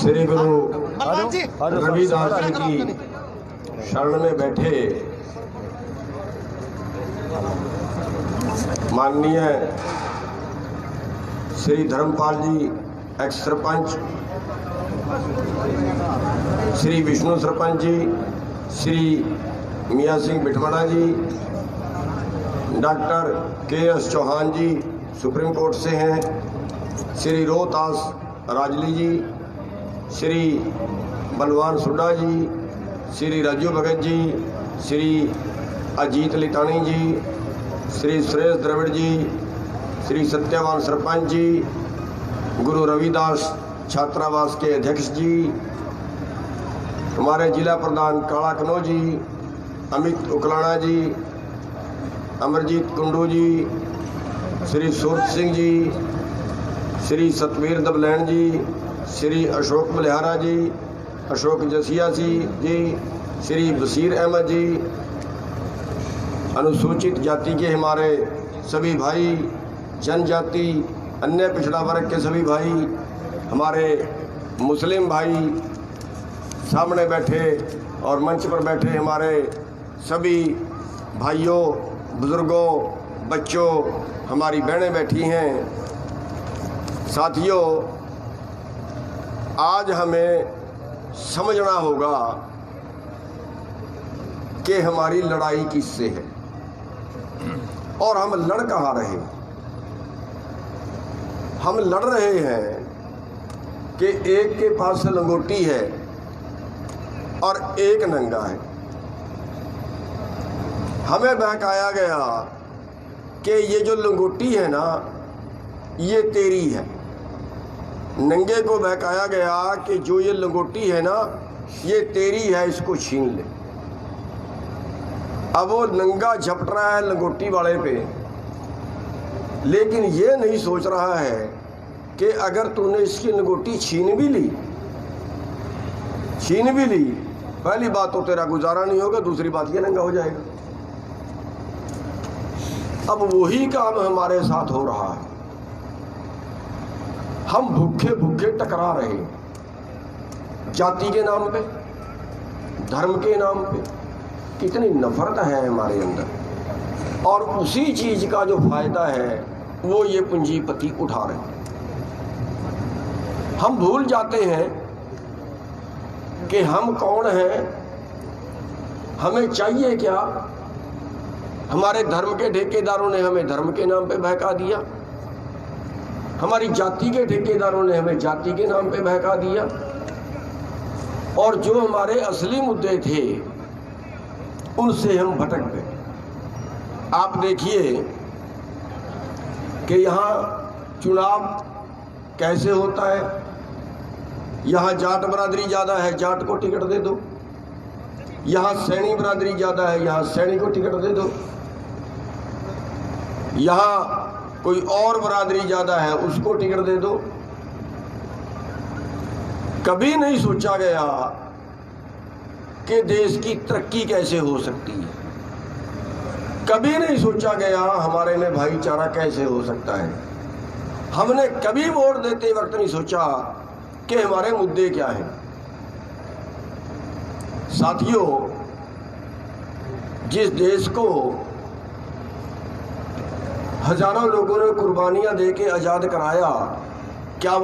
श्री गुरु रविदास जी की शरण में बैठे माननीय श्री धर्मपाल जी एक्स सरपंच, श्री विष्णु सरपंच जी, श्री मियाँ सिंह बिठवाड़ा जी, डॉक्टर के.एस. चौहान जी सुप्रीम कोर्ट से हैं, श्री रोहतास राजली जी, श्री बलवान सुड्डा जी, श्री राजू भगत जी, श्री अजीत लितानी जी, श्री सुरेश द्रविड़ जी, श्री सत्यवान सरपंच जी, गुरु रविदास छात्रावास के अध्यक्ष जी, हमारे जिला प्रधान काला कनौ जी, अमित उकलाना जी, अमरजीत कुंडू जी, श्री सूरत सिंह जी, श्री सतवीर दबलैन जी, श्री अशोक बलिहारा जी, अशोक जसिया जी, श्री बशीर अहमद जी, अनुसूचित जाति के हमारे सभी भाई, जनजाति अन्य पिछड़ा वर्ग के सभी भाई, हमारे मुस्लिम भाई सामने बैठे और मंच पर बैठे हमारे सभी भाइयों, बुजुर्गों, बच्चों, हमारी बहनें बैठी हैं। साथियों, आज हमें समझना होगा कि हमारी लड़ाई किससे है और हम लड़ कहाँ रहे। हम लड़ रहे हैं कि एक के पास लंगोटी है और एक नंगा है। हमें बहकाया गया कि ये जो लंगोटी है ना, ये तेरी है। नंगे को बहकाया गया कि जो ये लंगोटी है ना, ये तेरी है, इसको छीन ले। अब वो नंगा झपट रहा है लंगोटी वाले पे, लेकिन ये नहीं सोच रहा है कि अगर तूने इसकी लंगोटी छीन भी ली, पहली बात तो तेरा गुजारा नहीं होगा, दूसरी बात ये नंगा हो जाएगा। अब वही काम हमारे साथ हो रहा है। हम भूखे भूखे टकरा रहे, जाति के नाम पे, धर्म के नाम पे। कितनी नफरत है हमारे अंदर, और उसी चीज का जो फायदा है वो ये पूंजीपति उठा रहे हैं। हम भूल जाते हैं कि हम कौन हैं, हमें चाहिए क्या। हमारे धर्म के ठेकेदारों ने हमें धर्म के नाम पे बहका दिया, हमारी जाति के ठेकेदारों ने हमें जाति के नाम पे बहका दिया, और जो हमारे असली मुद्दे थे उनसे हम भटक गए। आप देखिए कि यहाँ चुनाव कैसे होता है। यहाँ जाट बरादरी ज़्यादा है, जाट को टिकट दे दो। यहाँ सैनी बरादरी ज़्यादा है, यहाँ सैनी को टिकट दे दो। यहाँ कोई और बरादरी ज़्यादा है, उसको टिकट दे दो। कभी नहीं सोचा गया कि देश की तरक्की कैसे हो सकती है। कभी नहीं सोचा गया हमारे में भाईचारा कैसे हो सकता है। हमने कभी वोट देते वक्त नहीं सोचा कि हमारे मुद्दे क्या हैं। साथियों, जिस देश को हजारों लोगों ने कुर्बानियां दे के आजाद कराया, क्या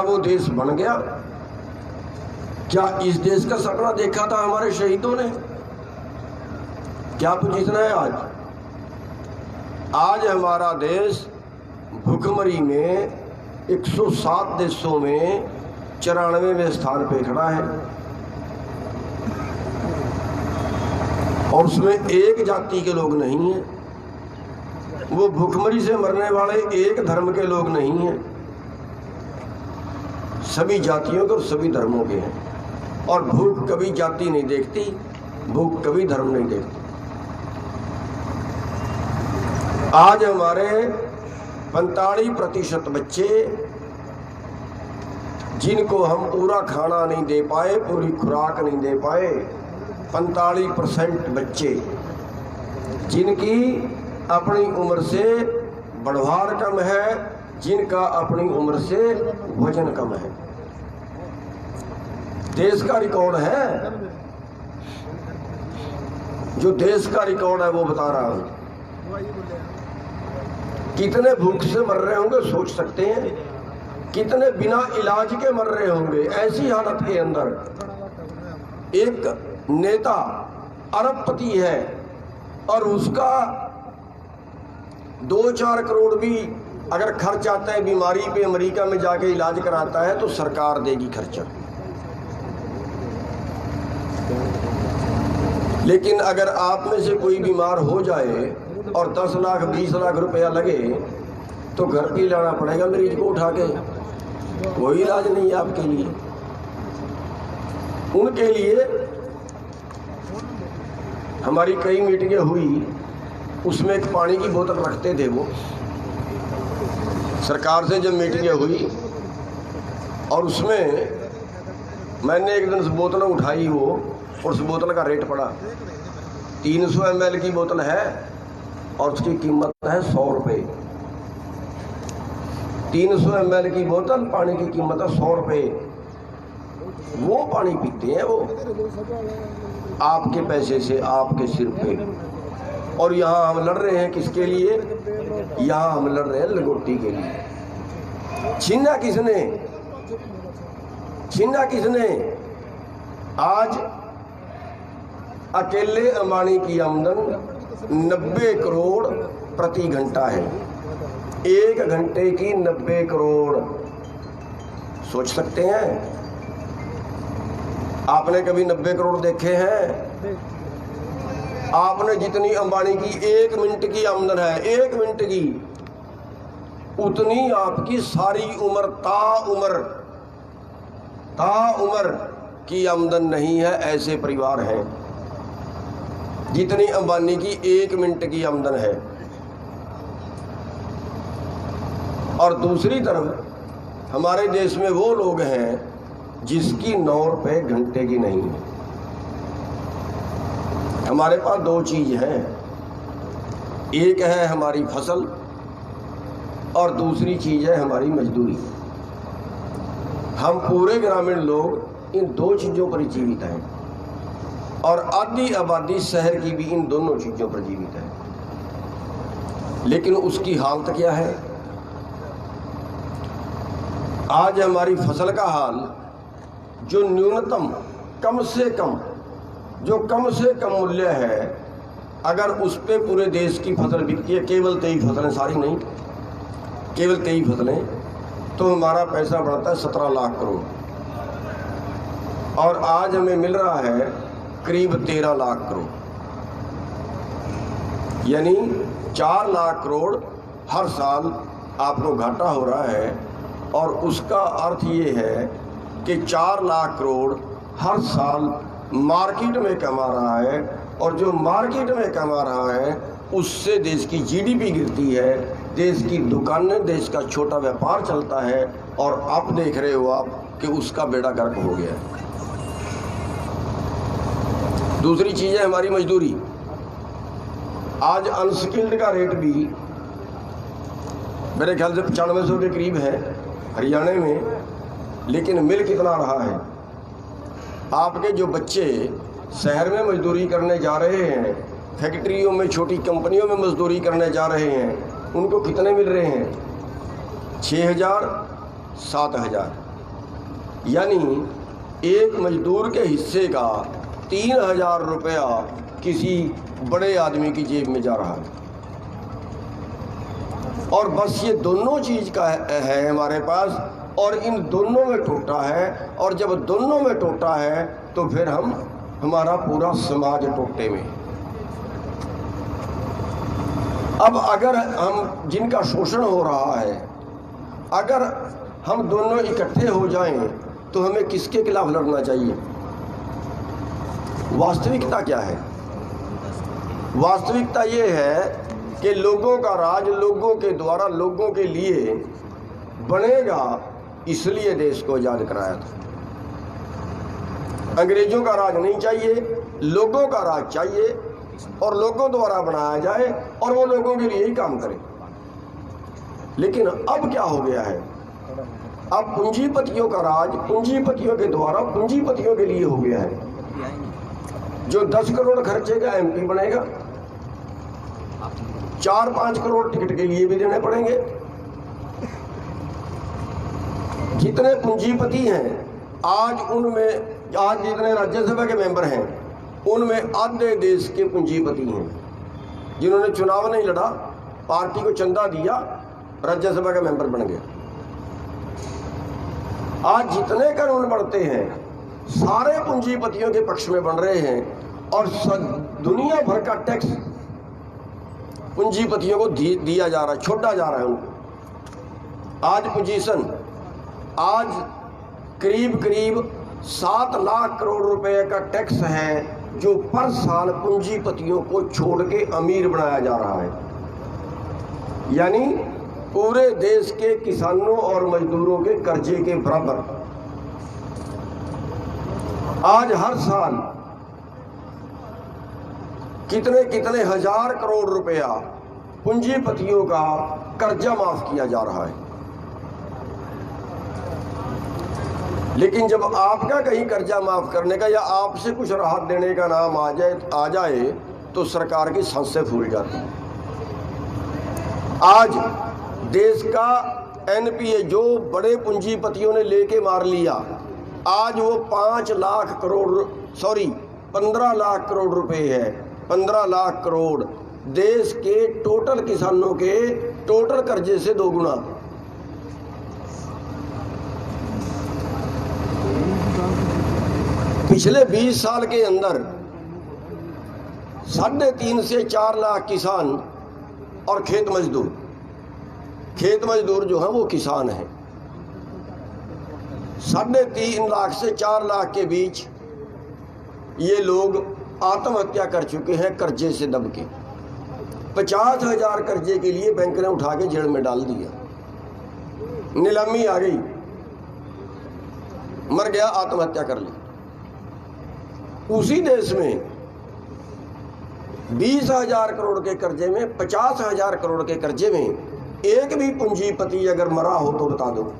वो देश बन गया? क्या इस देश का सपना देखा था हमारे शहीदों ने? क्या पोजीशन है आज? आज हमारा देश भुखमरी में 107 देशों में 94वें स्थान पे खड़ा है, और उसमें एक जाति के लोग नहीं हैं। वो भुखमरी से मरने वाले एक धर्म के लोग नहीं हैं, सभी जातियों के और सभी धर्मों के हैं। और भूख कभी जाति नहीं देखती, भूख कभी धर्म नहीं देखती। आज हमारे 45% बच्चे, जिनको हम पूरा खाना नहीं दे पाए, पूरी खुराक नहीं दे पाए, 45% बच्चे जिनकी अपनी उम्र से बढ़वार कम है, जिनका अपनी उम्र से वजन कम है, देश का रिकॉर्ड है, जो देश का रिकॉर्ड है वो बता रहा हूं। कितने भूख से मर रहे होंगे सोच सकते हैं, कितने बिना इलाज के मर रहे होंगे। ऐसी हालत के अंदर एक नेता अरबपति है और उसका 2-4 करोड़ भी अगर खर्च आता है बीमारी पे, अमेरिका में जाके इलाज कराता है तो सरकार देगी खर्चा। लेकिन अगर आप में से कोई बीमार हो जाए और 10 लाख 20 लाख रुपया लगे तो घर पे लाना पड़ेगा मरीज को उठा के, कोई इलाज नहीं है आपके लिए। उनके लिए हमारी कई मीटिंगें हुई, उसमें एक पानी की बोतल रखते थे वो। सरकार से जब मीटिंगें हुई और उसमें मैंने एक दिन उस बोतल उठाई वो, और उस बोतल का रेट पड़ा 300 ml की बोतल है और उसकी कीमत है 100 रुपये। 300 ml की बोतल, पानी की कीमत है 100 रुपये। वो पानी पीते हैं वो आपके पैसे से, आपके सिर पे। और यहाँ हम लड़ रहे हैं किसके लिए? यहाँ हम लड़ रहे हैं लंगोटी के लिए। छीना किसने? छीना किसने? आज अकेले अंबानी की आमदन 90 करोड़ प्रति घंटा है। 1 घंटे की 90 करोड़, सोच सकते हैं? आपने कभी 90 करोड़ देखे हैं? आपने जितनी अंबानी की 1 मिनट की आमदन है, 1 मिनट की, उतनी आपकी सारी उम्र ताउम्र की आमदन नहीं है। ऐसे परिवार हैं जितनी अंबानी की 1 मिनट की आमदन है। और दूसरी तरफ हमारे देश में वो लोग हैं जिसकी 9 रुपये घंटे की नहीं है। हमारे पास 2 चीज हैं, एक है हमारी फसल और दूसरी चीज है हमारी मजदूरी। हम पूरे ग्रामीण लोग इन 2 चीजों पर जीवित हैं और आधी आबादी शहर की भी इन दोनों चीजों पर जीवित है। लेकिन उसकी हालत क्या है? आज हमारी फसल का हाल, जो न्यूनतम कम से कम मूल्य है, अगर उस पे पूरे देश की फसल बिकती है, केवल 23 फसलें, सारी नहीं, केवल 23 फसलें, तो हमारा पैसा बढ़ता है 17 लाख करोड़। और आज हमें मिल रहा है करीब 13 लाख करोड़, यानी 4 लाख करोड़ हर साल आपको घाटा हो रहा है। और उसका अर्थ ये है कि 4 लाख करोड़ हर साल मार्केट में कमा रहा है, और जो मार्केट में कमा रहा है उससे देश की जीडीपी गिरती है, देश की दुकानें, देश का छोटा व्यापार चलता है, और आप देख रहे हो आप कि उसका बेड़ा गर्क हो गया है। दूसरी चीज है हमारी मजदूरी। आज अनस्किल्ड का रेट भी मेरे ख्याल से 9500 के करीब है हरियाणा में, लेकिन मिल कितना रहा है? आपके जो बच्चे शहर में मजदूरी करने जा रहे हैं, फैक्ट्रियों में, छोटी कंपनियों में मजदूरी करने जा रहे हैं, उनको कितने मिल रहे हैं? 6000, 7000, यानी एक मजदूर के हिस्से का 3000 रुपया किसी बड़े आदमी की जेब में जा रहा है। और बस ये दोनों चीज का है हमारे पास, और इन दोनों में टूटा है। और जब दोनों में टूटा है तो फिर हमारा पूरा समाज टूटे में। अब अगर हम, जिनका शोषण हो रहा है, अगर हम दोनों इकट्ठे हो जाएं तो हमें किसके खिलाफ लड़ना चाहिए? वास्तविकता क्या है? वास्तविकता ये है कि लोगों का राज लोगों के द्वारा, लोगों के लिए बनेगा, इसलिए देश को आजाद कराया था। अंग्रेजों का राज नहीं चाहिए, लोगों का राज चाहिए, और लोगों द्वारा बनाया जाए और वो लोगों के लिए ही काम करे। लेकिन अब क्या हो गया है? अब पूंजीपतियों का राज पूंजीपतियों के द्वारा पूंजीपतियों के लिए हो गया है। जो 10 करोड़ खर्चे का एमपी बनेगा 4-5 करोड़ टिकट के लिए भी देने पड़ेंगे। जितने पूंजीपति हैं आज जितने राज्यसभा के मेंबर हैं उनमें आधे देश के पूंजीपति हैं जिन्होंने चुनाव नहीं लड़ा, पार्टी को चंदा दिया, राज्यसभा का मेंबर बन गया। आज जितने कानून बढ़ते हैं सारे पूंजीपतियों के पक्ष में बन रहे हैं और दुनिया भर का टैक्स पूंजीपतियों को दिया जा रहा है, छोड़ा जा रहा है उनको। आज करीब 7 लाख करोड़ रुपए का टैक्स है जो पर साल पूंजीपतियों को छोड़ के अमीर बनाया जा रहा है। यानी पूरे देश के किसानों और मजदूरों के कर्जे के बराबर। आज हर साल कितने हजार करोड़ रुपया पूंजीपतियों का कर्जा माफ किया जा रहा है। लेकिन जब आपका कहीं कर्जा माफ करने का या आपसे कुछ राहत देने का नाम आ जाए तो सरकार की सांसें फूल जाती है। आज देश का एनपीए जो बड़े पूंजीपतियों ने लेके मार लिया, आज वो 15 लाख करोड़ रुपए है। 15 लाख करोड़ देश के टोटल किसानों के टोटल कर्जे से 2 गुना। पिछले 20 साल के अंदर 3.5 से 4 लाख किसान और खेत मजदूर जो है वो किसान है। 3.5 लाख से 4 लाख के बीच ये लोग आत्महत्या कर चुके हैं कर्जे से दब के। 50,000 कर्जे के लिए बैंक ने उठा के जेल में डाल दिया, नीलामी आ गई, मर गया, आत्महत्या कर ली। उसी देश में 20,000 करोड़ के कर्जे में 50,000 करोड़ के कर्जे में एक भी पूंजीपति अगर मरा हो तो बता दो,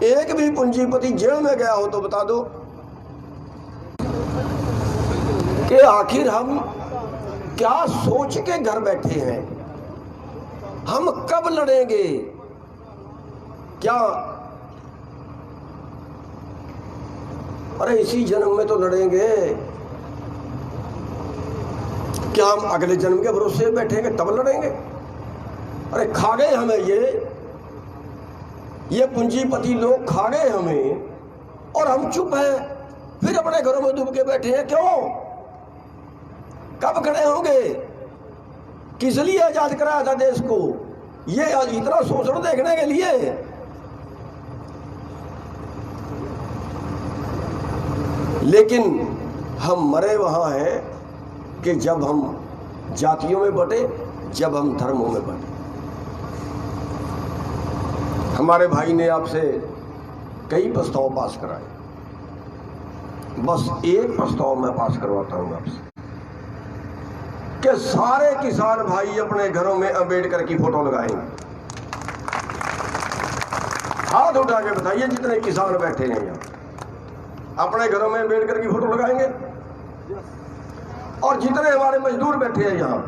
एक भी पूंजीपति जेल में गया हो तो बता दो कि आखिर हम क्या सोच के घर बैठे हैं। हम कब लड़ेंगे? क्या अरे इसी जन्म में तो लड़ेंगे, क्या हम अगले जन्म के भरोसे बैठेंगे तब लड़ेंगे? अरे खा गए हमें ये पूंजीपति लोग खा गए हमें और हम चुप हैं, फिर अपने घरों में डूब के बैठे हैं। क्यों? कब खड़े होंगे? किस लिए आजाद कराया था देश को? ये इतना शोषण देखने के लिए? लेकिन हम मरे वहां हैं कि जब हम जातियों में बटे, जब हम धर्मों में बटे। हमारे भाई ने आपसे कई प्रस्ताव पास कराए, बस एक प्रस्ताव मैं पास करवाता हूं आपसे कि सारे किसान भाई अपने घरों में अंबेडकर की फोटो लगाएंगे। हाथ उठा के बताइए जितने किसान बैठे हैं यहाँ, अपने घरों में अंबेडकर की फोटो लगाएंगे। और जितने हमारे मजदूर बैठे हैं यहाँ,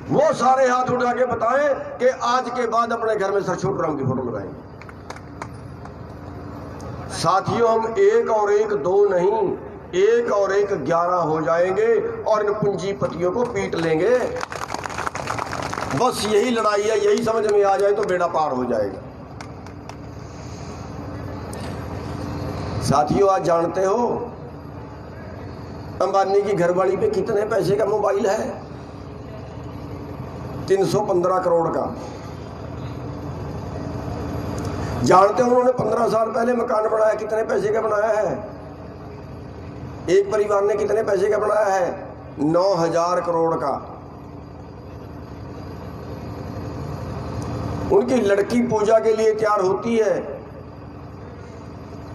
वो सारे हाथ उठा के बताएं कि आज के बाद अपने घर में सर छोटूराम की फोटो लगाएंगे। साथियों, हम 1 और 1 2 नहीं, 1 और 1 11 हो जाएंगे और इन पूंजीपतियों को पीट लेंगे। बस यही लड़ाई है, यही समझ में आ जाए तो बेड़ा पार हो जाएगा। साथियों, आज जानते हो अंबानी की घरवाली पे कितने पैसे का मोबाइल है? 315 करोड़ का। जानते हो उन्होंने 15 साल पहले मकान बनाया, कितने पैसे का बनाया है? एक परिवार ने कितने पैसे का बनाया है? 9,000 करोड़ का। उनकी लड़की पूजा के लिए तैयार होती है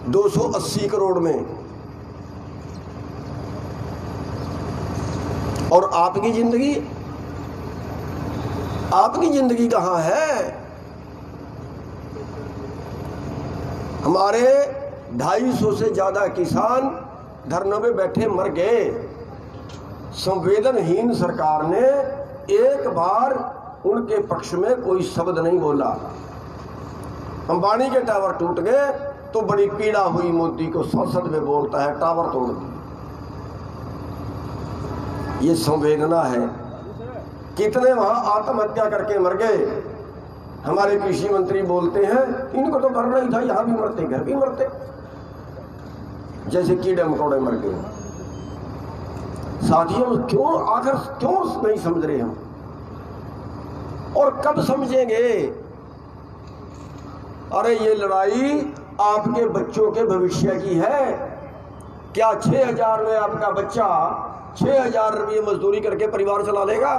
280 करोड़ में। और आपकी जिंदगी कहां है? हमारे 250 से ज़्यादा किसान धरनों में बैठे मर गए। संवेदनहीन सरकार ने एक बार उनके पक्ष में कोई शब्द नहीं बोला। अंबानी के टावर टूट गए तो बड़ी पीड़ा हुई मोदी को, संसद में बोलता है टावर तोड़ दिए। ये संवेदना है। कितने वहां आत्महत्या करके मर गए। हमारे कृषि मंत्री बोलते हैं इनको तो मरना ही था, यहां भी मरते घर भी मरते, जैसे कीड़े मकोड़े मर गए। साथियों क्यों आखिर क्यों नहीं समझ रहे हम, और कब समझेंगे? अरे ये लड़ाई आपके बच्चों के भविष्य की है। क्या 6,000 में आपका बच्चा 6,000 रुपये मजदूरी करके परिवार चला लेगा?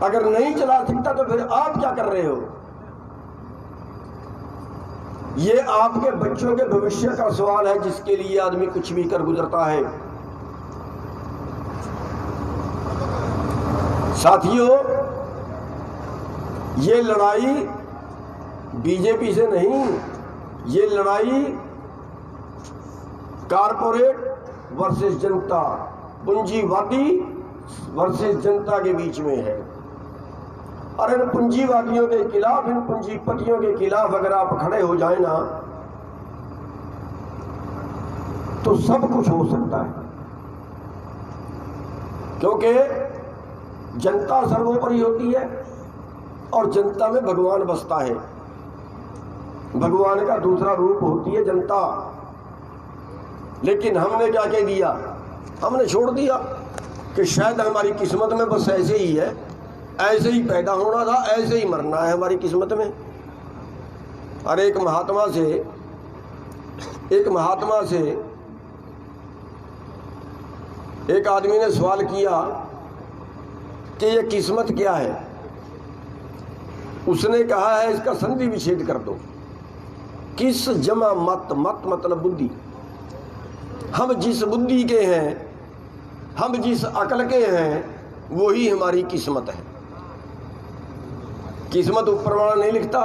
अगर नहीं चला सकता तो फिर आप क्या कर रहे हो? ये आपके बच्चों के भविष्य का सवाल है, जिसके लिए आदमी कुछ भी कर गुजरता है। साथियों, ये लड़ाई बीजेपी से नहीं, ये लड़ाई कारपोरेट वर्सेस जनता, पूंजीवादी वर्सेस जनता के बीच में है। और इन पूंजीवादियों के खिलाफ, इन पूंजीपतियों के खिलाफ अगर आप खड़े हो जाए ना, तो सब कुछ हो सकता है। क्योंकि जनता सर्वोपरि होती है और जनता में भगवान बसता है। भगवान का दूसरा रूप होती है जनता। लेकिन हमने क्या कह दिया? हमने छोड़ दिया कि शायद हमारी किस्मत में बस ऐसे ही है, ऐसे ही पैदा होना था, ऐसे ही मरना है हमारी किस्मत में। और एक महात्मा से एक आदमी ने सवाल किया कि ये किस्मत क्या है? उसने कहा है इसका संधि विच्छेद कर दो। किस जमा मत, मत मतलब बुद्धि। हम जिस बुद्धि के हैं, हम जिस अकल के हैं, वही हमारी किस्मत है। किस्मत ऊपर वाला नहीं लिखता,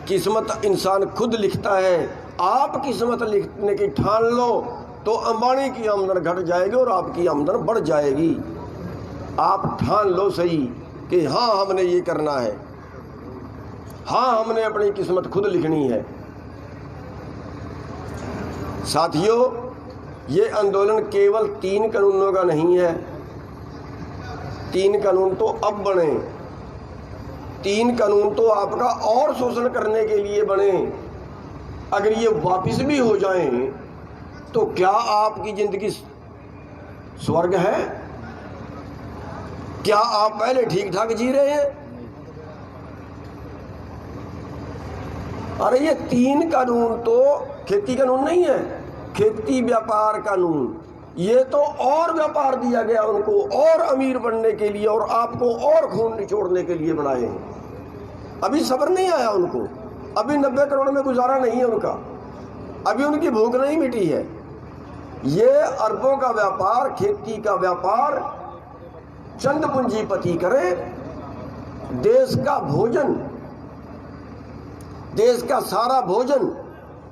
किस्मत इंसान खुद लिखता है। आप किस्मत लिखने की ठान लो तो अंबानी की आमदन घट जाएगी और आपकी आमदन बढ़ जाएगी। आप ठान लो सही कि हाँ हमने ये करना है, हाँ हमने अपनी किस्मत खुद लिखनी है। साथियों, ये आंदोलन केवल 3 कानूनों का नहीं है। 3 कानून तो अब बने, 3 कानून तो आपका और शोषण करने के लिए बने। अगर ये वापस भी हो जाएं तो क्या आपकी जिंदगी स्वर्ग है? क्या आप पहले ठीक ठाक जी रहे हैं? अरे ये 3 कानून तो खेती कानून नहीं है, खेती व्यापार कानून। ये तो और व्यापार दिया गया उनको, और अमीर बनने के लिए और आपको और खून निचोड़ने के लिए बनाए हैं। अभी सब्र नहीं आया उनको, अभी 90 करोड़ में गुजारा नहीं है उनका, अभी उनकी भूख नहीं मिटी है। ये अरबों का व्यापार, खेती का व्यापार चंद पूंजीपति करे, देश का भोजन, देश का सारा भोजन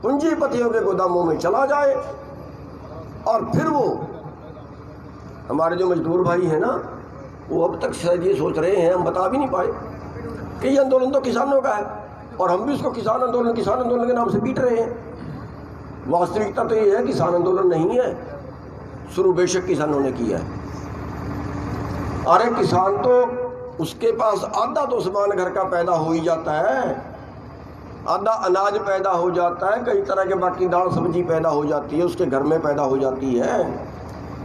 पूंजीपतियों के गोदामों में चला जाए। और फिर वो हमारे जो मजदूर भाई हैं ना, वो अब तक शायद ये सोच रहे हैं, हम बता भी नहीं पाए कि ये आंदोलन तो किसानों का है और हम भी इसको किसान आंदोलन के नाम से पीट रहे हैं। वास्तविकता तो ये है किसान आंदोलन नहीं है, शुरू बेशक किसानों ने किया है। अरे किसान तो उसके पास आधा तो सामान घर का पैदा हो ही जाता है, आधा अनाज पैदा हो जाता है, कई तरह के बाकी दाल सब्जी पैदा हो जाती है, उसके घर में पैदा हो जाती है।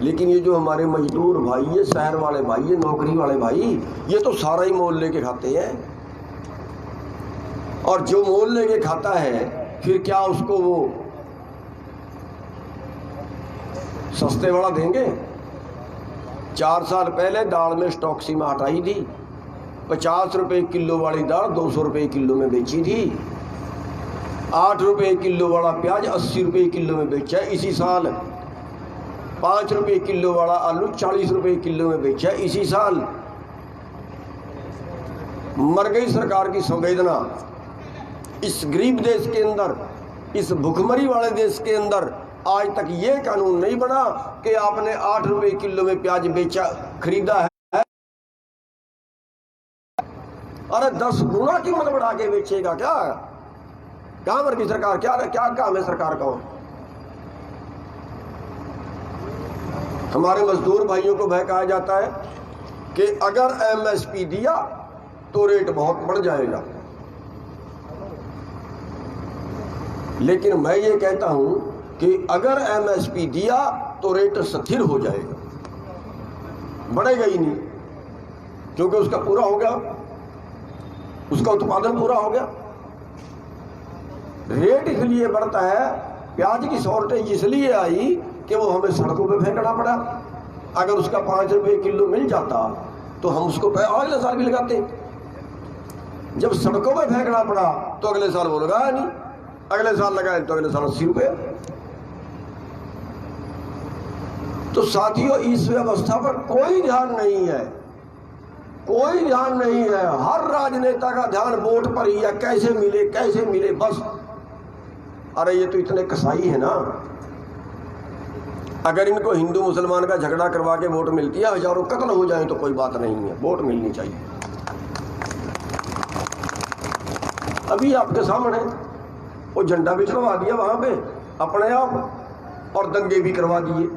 लेकिन ये जो हमारे मजदूर भाई, ये शहर वाले भाई, ये नौकरी वाले भाई, ये तो सारा ही मोल लेके खाते हैं। और जो मोल लेके खाता है फिर क्या उसको वो सस्ते वाला देंगे? 4 साल पहले दाल में स्टॉक सीमा हटाई थी, 50 रुपए किलो वाली दाल 200 रुपए किलो में बेची थी। 8 रुपए किलो वाला प्याज 80 रुपए किलो में बेचा है इसी साल। 5 रुपए किलो वाला आलू 40 रुपए किलो में बेचा है इसी साल। मर गई सरकार की संवेदना। इस गरीब देश के अंदर, इस भुखमरी वाले देश के अंदर आज तक ये कानून नहीं बना कि आपने 8 रुपए किलो में प्याज बेचा खरीदा है, अरे 10 गुना कीमत बढ़ा के बेचेगा क्या? कहां पर की सरकार? क्या काम है सरकार का? हमारे मजदूर भाइयों को बहकाया जाता है कि अगर एमएसपी दिया तो रेट बहुत बढ़ जाएगा, लेकिन मैं ये कहता हूं कि अगर एमएसपी दिया तो रेट स्थिर हो जाएगा, बढ़ेगा ही नहीं, क्योंकि उसका पूरा हो गया, उसका उत्पादन पूरा हो गया। रेट इसलिए बढ़ता है, प्याज की शॉर्टेज इसलिए आई कि वो हमें सड़कों पे फेंकना पड़ा। अगर उसका 5 रुपए किलो मिल जाता तो हम उसको अगले साल भी लगाते। जब सड़कों पे फेंकना पड़ा तो अगले साल वो लगाया नहीं, अगले साल लगाए तो अगले साल 80 रुपए। तो साथियों, इस व्यवस्था पर कोई ध्यान नहीं है, कोई ध्यान नहीं है। हर राजनेता का ध्यान वोट पर ही है, कैसे मिले बस। अरे ये तो इतने कसाई है ना, अगर इनको हिंदू मुसलमान का झगड़ा करवा के वोट मिलती है, हजारों कत्ल हो जाए तो कोई बात नहीं है, वोट मिलनी चाहिए। अभी आपके सामने वो झंडा भी चढ़वा दिया वहां पे अपने आप, और दंगे भी करवा दिए।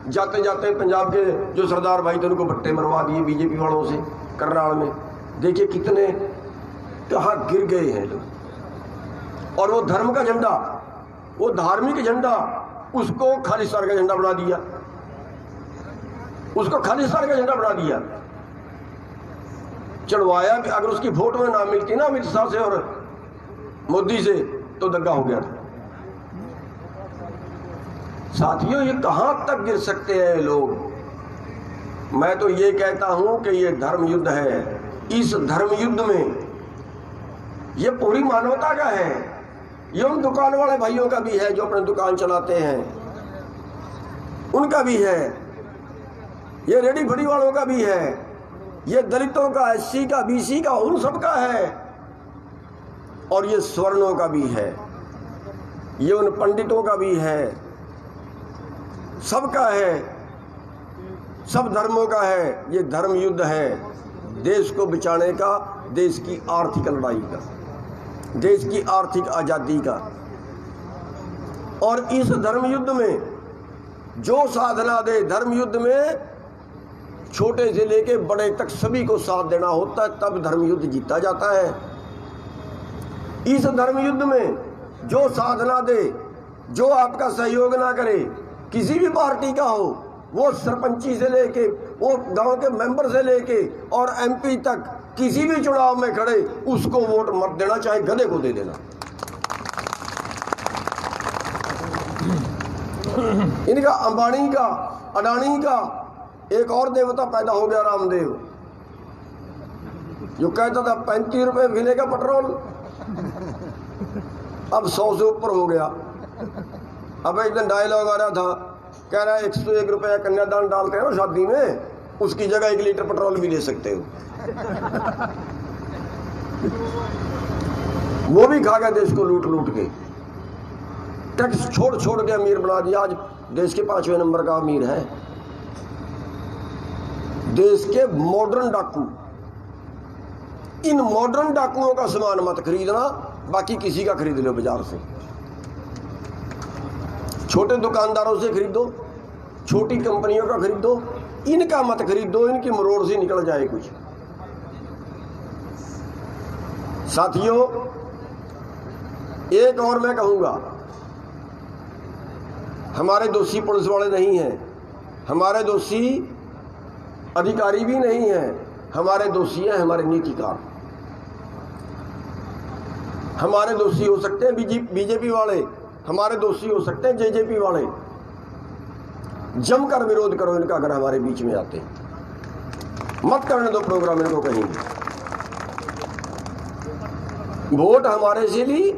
जाते जाते पंजाब के जो सरदार भाई थे उनको बट्टे मरवा दिए बीजेपी वालों से करनाल में। देखिए कितने कहाँ गिर गए हैं लोग। और वो धर्म का झंडा, वो धार्मिक झंडा, उसको खालिस्तान का झंडा बना दिया, उसको खालिस्तान का झंडा बना दिया। चढ़वाया भी, अगर उसकी वोट में ना मिलती ना अमित शाह से और मोदी से तो दंगा हो गया था। साथियों, ये कहां तक गिर सकते हैं लोग? मैं तो ये कहता हूं कि ये धर्म युद्ध है। इस धर्म युद्ध में ये पूरी मानवता का है, ये उन दुकान वाले भाइयों का भी है जो अपने दुकान चलाते हैं, उनका भी है, ये रेडी फड़ी वालों का भी है, ये दलितों का, एससी का, बीसी का, उन सब का है, और ये स्वर्णों का भी है, ये उन पंडितों का भी है, सबका है, सब धर्मों का है। ये धर्म युद्ध है, देश को बचाने का, देश की आर्थिक लड़ाई का, देश की आर्थिक आजादी का। और इस धर्म युद्ध में जो साधना दे, धर्म युद्ध में छोटे से लेके बड़े तक सभी को साथ देना होता है, तब धर्म युद्ध जीता जाता है। इस धर्म युद्ध में जो साधना दे, जो आपका सहयोग ना करे, किसी भी पार्टी का हो, वो सरपंची से लेके, वो गांव के मेंबर से लेके और एमपी तक किसी भी चुनाव में खड़े, उसको वोट मत देना, चाहे गधे को दे देना। इनका अंबानी का, अडानी का एक और देवता पैदा हो गया, रामदेव, जो कहता था 35 रुपए मिलेगा पेट्रोल, अब 100 से ऊपर हो गया। अब एक दिन डायलॉग आ रहा था, कह रहा है 101 रुपया कन्यादान डालते हैं ना शादी में, उसकी जगह 1 लीटर पेट्रोल भी ले सकते हो। वो भी खा गया देश को लूट लूट के, टैक्स छोड़ छोड़ के अमीर बना दिया। आज देश के 5वें नंबर का अमीर है। देश के मॉडर्न डाकू, इन मॉडर्न डाकुओं का सामान मत खरीदना, बाकी किसी का खरीद लो बाजार से, छोटे दुकानदारों से खरीदो, छोटी कंपनियों का खरीदो, इनका मत खरीदो, इनकी मरोड़ से निकल जाए कुछ। साथियों, एक और मैं कहूंगा, हमारे दोषी पुलिस वाले नहीं हैं, हमारे दोषी अधिकारी भी नहीं हैं, हमारे दोषी हैं हमारे नीतिकार। हमारे दोषी हो सकते हैं बीजेपी वाले, हमारे दोषी हो सकते हैं जेजेपी वाले। जमकर विरोध करो इनका अगर हमारे बीच में आते, मत करने दो प्रोग्राम इनको कहीं। वोट हमारे से ली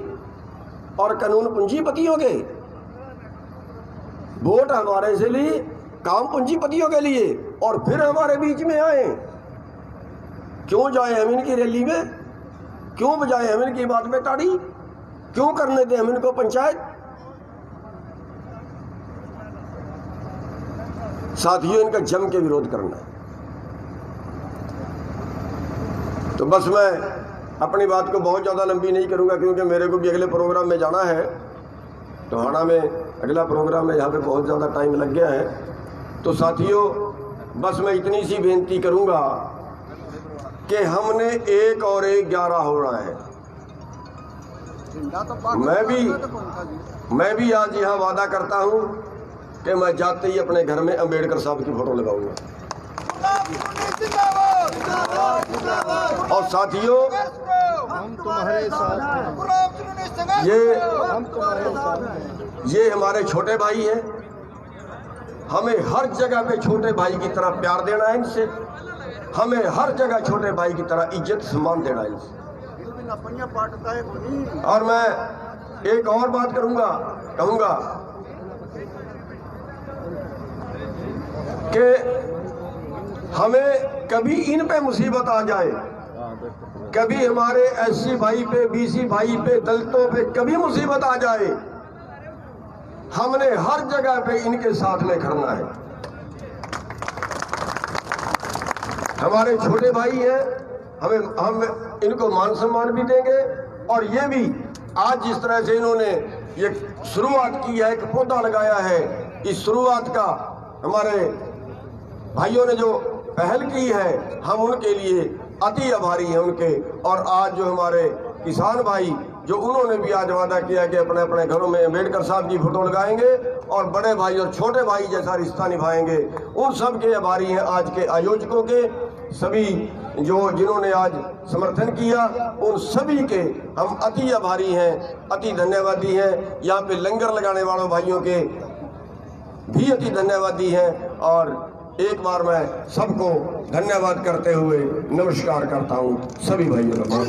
और कानून पूंजीपतियों के, वोट हमारे से ली काम पूंजीपतियों के लिए, और फिर हमारे बीच में आए। क्यों जाए हम इनकी रैली में? क्यों बजाए हम इनकी बात में ताड़ी? क्यों करने दें हम इनको पंचायत? साथियों, इनका जम के विरोध करना है। तो बस मैं अपनी बात को बहुत ज़्यादा लंबी नहीं करूंगा, क्योंकि मेरे को भी अगले प्रोग्राम में जाना है। टोहाना में अगला प्रोग्राम है, यहाँ पे बहुत ज़्यादा टाइम लग गया है। तो साथियों, बस मैं इतनी सी बेनती करूंगा कि हमने 1 और 1 11 होना है। मैं भी आज यहाँ वादा करता हूँ कि मैं जाते ही अपने घर में अंबेडकर साहब की फोटो लगाऊंगा। और साथियों, हम तुम्हारे साथ हैं। ये हमारे छोटे भाई हैं। हमें हर जगह पे छोटे भाई की तरह प्यार देना है इनसे। हमें हर जगह छोटे भाई की तरह इज्जत सम्मान देना है इनसे। और मैं एक और बात कहूंगा कि हमें कभी इन पे मुसीबत आ जाए, कभी हमारे एससी भाई पे, बीसी भाई पे, दलितों पे कभी मुसीबत आ जाए, हमने हर जगह पे इनके साथ में खड़ना है। हमारे छोटे भाई हैं, हम इनको मान सम्मान भी देंगे। और ये भी आज जिस तरह से इन्होंने ये शुरुआत की है, एक पौधा लगाया है, इस शुरुआत का हमारे भाइयों ने जो पहल की है, हम उनके लिए अति आभारी हैं उनके। और आज जो हमारे किसान भाई, जो उन्होंने भी आज वादा किया कि अपने अपने घरों में अंबेडकर साहब की फोटो लगाएंगे और बड़े भाई और छोटे भाई जैसा रिश्ता निभाएंगे, उन सब के आभारी हैं। आज के आयोजकों के, सभी जिन्होंने आज समर्थन किया, उन सभी के हम अति आभारी हैं, अति धन्यवादी हैं। यहाँ पे लंगर लगाने वालों भाइयों के भी अति धन्यवादी हैं। और एक बार मैं सबको धन्यवाद करते हुए नमस्कार करता हूँ सभी भाइयों का।